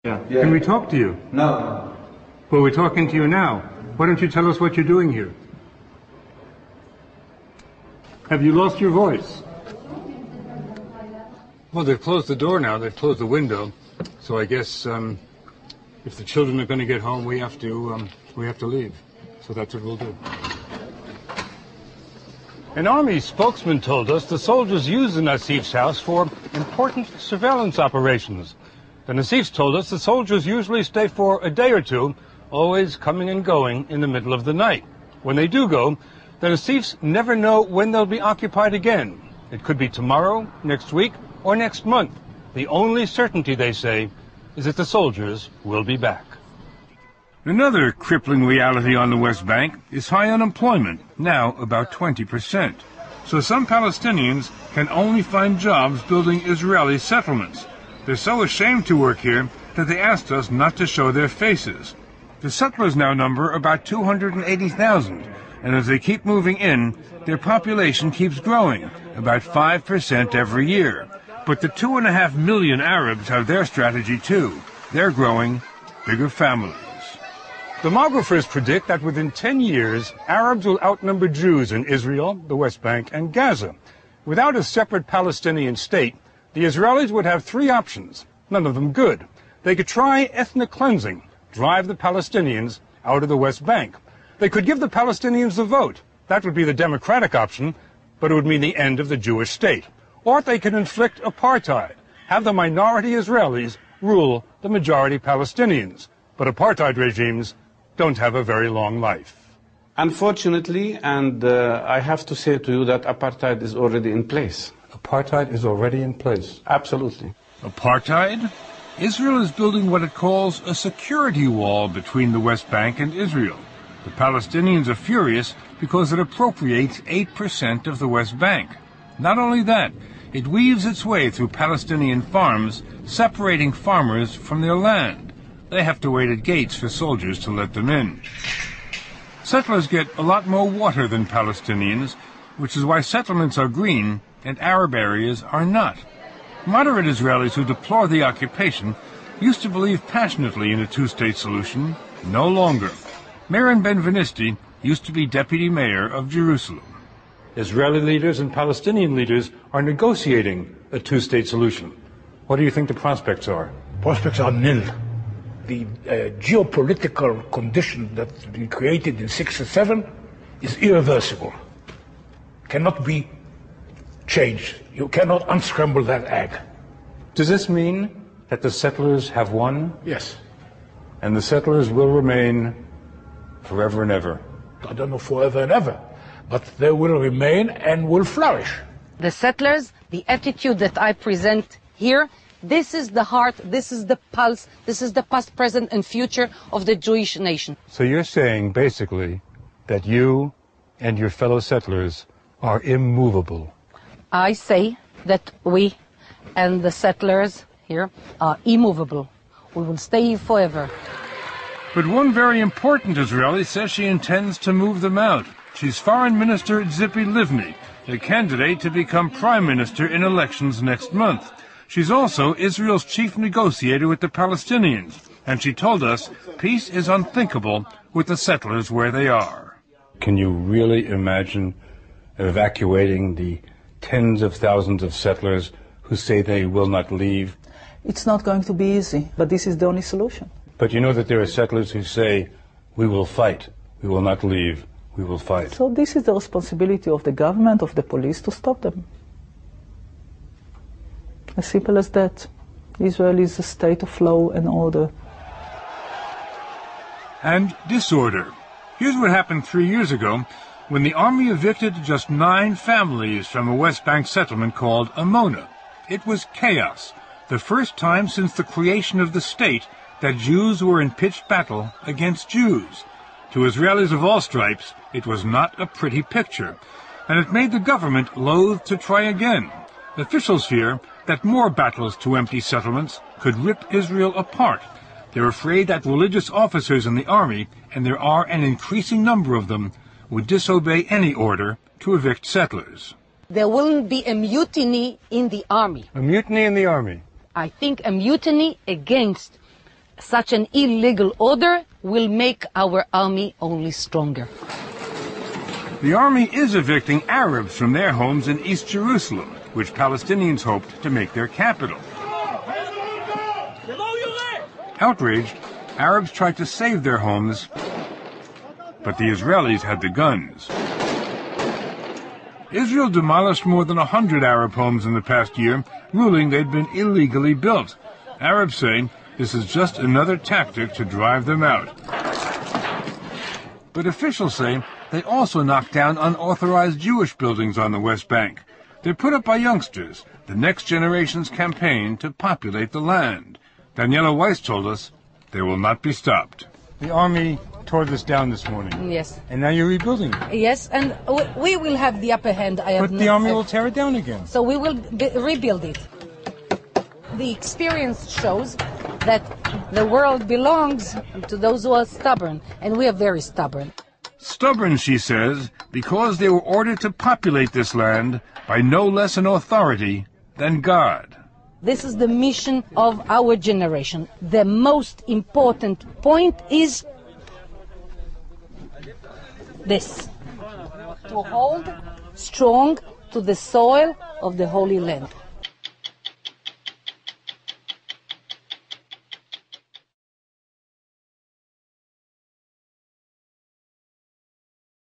Yeah. Can we talk to you? No. Well, we're talking to you now. Why don't you tell us what you're doing here? Have you lost your voice? Well, they've closed the door now. They've closed the window. So I guess if the children are going to get home, we have to leave. So that's what we'll do. An army spokesman told us the soldiers use the Nassif's house for important surveillance operations. The Nassifs told us the soldiers usually stay for a day or two, always coming and going in the middle of the night. When they do go, the Nassifs never know when they'll be occupied again. It could be tomorrow, next week, or next month. The only certainty, they say, is that the soldiers will be back. Another crippling reality on the West Bank is high unemployment, now about 20%. So some Palestinians can only find jobs building Israeli settlements. They're so ashamed to work here that they asked us not to show their faces. The settlers now number about 280,000, and as they keep moving in, their population keeps growing, about 5% every year. But the 2.5 million Arabs have their strategy too. They're growing bigger families. Demographers predict that within 10 years, Arabs will outnumber Jews in Israel, the West Bank, and Gaza. Without a separate Palestinian state, the Israelis would have three options, none of them good. They could try ethnic cleansing, drive the Palestinians out of the West Bank. They could give the Palestinians the vote. That would be the democratic option, but it would mean the end of the Jewish state. Or they could inflict apartheid, have the minority Israelis rule the majority Palestinians. But apartheid regimes don't have a very long life. Unfortunately, and I have to say to you that apartheid is already in place. Apartheid is already in place. Absolutely. Apartheid? Israel is building what it calls a security wall between the West Bank and Israel. The Palestinians are furious because it appropriates 8% of the West Bank. Not only that, it weaves its way through Palestinian farms, separating farmers from their land. They have to wait at gates for soldiers to let them in. Settlers get a lot more water than Palestinians, which is why settlements are green and Arab areas are not. Moderate Israelis who deplore the occupation used to believe passionately in a two-state solution. No longer. Maren Ben-Venisti used to be deputy mayor of Jerusalem. Israeli leaders and Palestinian leaders are negotiating a two-state solution. What do you think the prospects are? Prospects are nil. The geopolitical condition that we created in 1967 is irreversible. Cannot be changed. You cannot unscramble that egg. Does this mean that the settlers have won? Yes. And the settlers will remain forever and ever? I don't know forever and ever, but they will remain and will flourish. The settlers, the attitude that I present here, this is the heart, this is the pulse, this is the past, present, and future of the Jewish nation. So you're saying, basically, that you and your fellow settlers are immovable? I say that we and the settlers here are immovable. We will stay here forever. But one very important Israeli says she intends to move them out. She's Foreign Minister Tzipi Livni, a candidate to become Prime Minister in elections next month. She's also Israel's chief negotiator with the Palestinians, and she told us peace is unthinkable with the settlers where they are. Can you really imagine evacuating the tens of thousands of settlers who say they will not leave? It's not going to be easy, but this is the only solution. But you know that there are settlers who say, we will fight, we will not leave, we will fight. So this is the responsibility of the government, of the police, to stop them. As simple as that. Israel is a state of law and order. And disorder. Here's what happened 3 years ago when the army evicted just 9 families from a West Bank settlement called Amona. It was chaos, the first time since the creation of the state that Jews were in pitched battle against Jews. To Israelis of all stripes, it was not a pretty picture, and it made the government loath to try again. Officials fear that more battles to empty settlements could rip Israel apart. They're afraid that religious officers in the army, and there are an increasing number of them, would disobey any order to evict settlers. There will be a mutiny in the army. A mutiny in the army? I think a mutiny against Such an illegal order will make our army only stronger. The army is evicting Arabs from their homes in East Jerusalem, which Palestinians hoped to make their capital. Outraged, Arabs tried to save their homes, but the Israelis had the guns. Israel demolished more than 100 Arab homes in the past year, ruling they'd been illegally built. Arabs say this is just another tactic to drive them out. But officials say they also knocked down unauthorized Jewish buildings on the West Bank. They're put up by youngsters, the next generation's campaign to populate the land. Daniela Weiss told us they will not be stopped. The army tore this down this morning. Yes. And now you're rebuilding it. Yes, and we will have the upper hand. But the army will tear it down again. So we will rebuild it. The experience shows that the world belongs to those who are stubborn, and we are very stubborn. Stubborn, she says, because they were ordered to populate this land by no less an authority than God. This is the mission of our generation. The most important point is this: to hold strong to the soil of the Holy Land.